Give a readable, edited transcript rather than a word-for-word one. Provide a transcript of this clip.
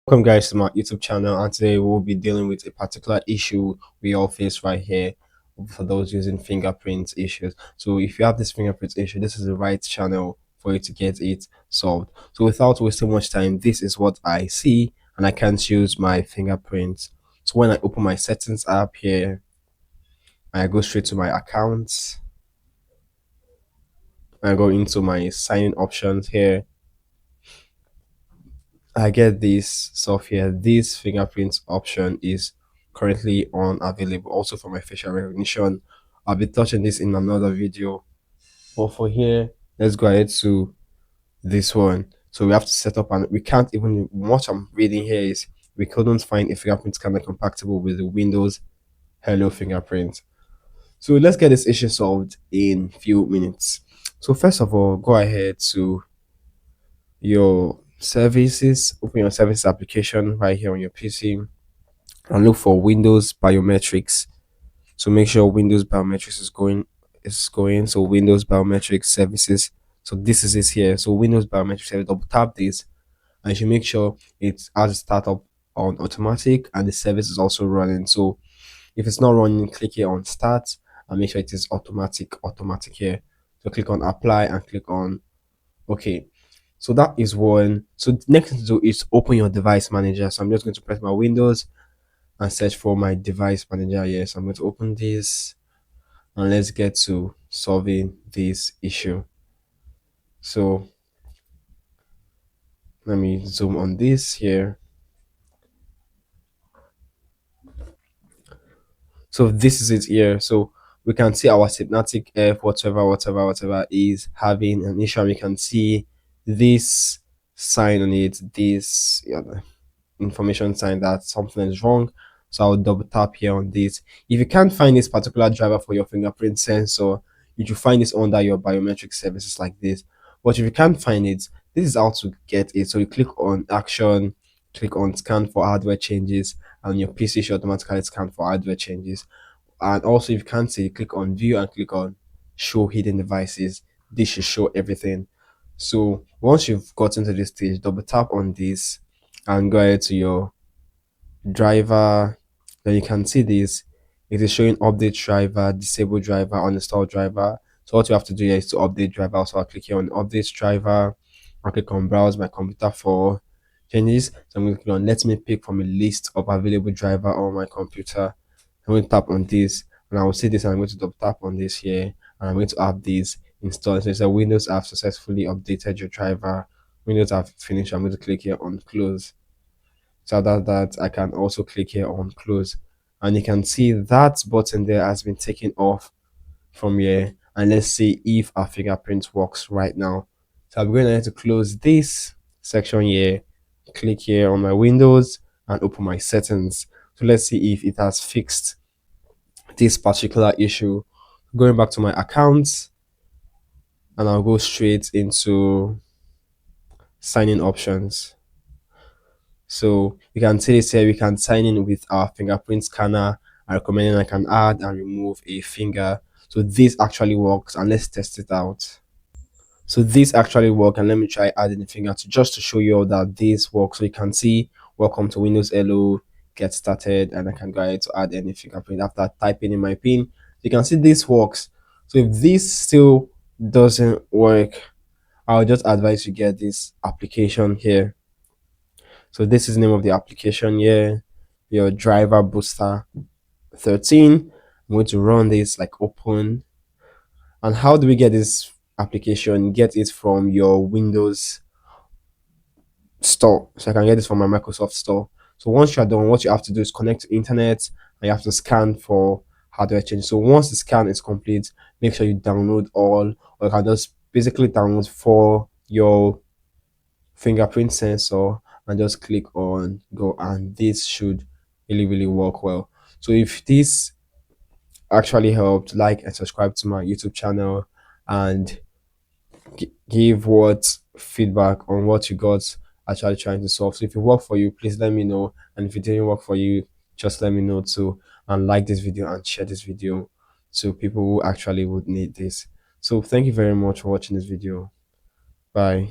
Welcome guys to my YouTube channel, and today we'll be dealing with a particular issue we all face right here for those using fingerprint issues. So if you have this fingerprint issue, this is the right channel for you to get it solved. So without wasting much time, this is what I see and I can't use my fingerprint. So when I open my settings app here, I go straight to my accounts. I go into my sign in options here. I get this software. This fingerprint option is currently unavailable. Also for my facial recognition, I'll be touching this in another video. But for here, let's go ahead to this one. So we have to set up, and we can't even. What I'm reading here is we couldn't find a fingerprint scanner compatible with the Windows Hello fingerprint. So let's get this issue solved in few minutes. So first of all, go ahead to your services, open your service application right here on your PC and look for Windows Biometrics. So make sure Windows Biometrics is going. So Windows Biometrics services. So this is it here. So Windows Biometrics service, double tap this and you should make sure it has a startup on automatic and the service is also running. So if it's not running, click here on start and make sure it is automatic here. So click on apply and click on okay. So that is one. So the next thing to do is open your device manager. So I'm just going to press my Windows and search for my device manager here. So I'm going to open this and let's get to solving this issue. So let me zoom on this here. So this is it here. So we can see our synaptic F, whatever is having an issue. We can see this sign on it, this information sign that something is wrong. So I'll double tap here on this. If you can't find this particular driver for your fingerprint sensor, you should find this under your biometric services like this. But if you can't find it, this is how to get it. So you click on action, click on scan for hardware changes, and your PC should automatically scan for hardware changes. And also, if you can't see, click on view and click on show hidden devices. This should show everything. So once you've gotten to this stage, double tap on this and go ahead to your driver. Then you can see this. It is showing update driver, disable driver, uninstall driver. So what you have to do here is to update driver. So I'll click here on update driver. I'll click on browse my computer for changes. So I'm going to click on let me pick from a list of available driver on my computer. I'm going to tap on this and I will see this and I'm going to double tap on this here and I'm going to have this installed. So it says Windows have successfully updated your driver. Windows have finished. I'm going to click here on close. So that I can also click here on close and you can see that button there has been taken off from here. And let's see if our fingerprint works right now. So I'm going to have to close this section here, click here on my Windows and open my settings. So let's see if it has fixed this particular issue. Going back to my accounts and I'll go straight into sign-in options. So you can see this here, we can sign in with our fingerprint scanner. I recommend I can add and remove a finger. So this actually works and let's test it out. So this actually works and let me try adding a finger to just to show you all that this works. So you can see welcome to Windows Hello, get started, and I can go ahead to add any fingerprint after typing in my pin. You can see this works. So if this still doesn't work, I'll just advise you get this application here. So this is the name of the application here, your driver booster 13. I'm going to run this like open. And how do we get this application? Get it from your Windows store. So I can get this from my Microsoft store. So once you're done, what you have to do is connect to internet and you have to scan for hardware change. So once the scan is complete, make sure you download all, or you can just basically download for your fingerprint sensor and just click on go, and this should really work well. So if this actually helped, like and subscribe to my YouTube channel and give what feedback on what you got actually trying to solve. So if it worked for you, please let me know, and if it didn't work for you, just let me know too, and like this video and share this video to people who actually would need this. So thank you very much for watching this video. Bye.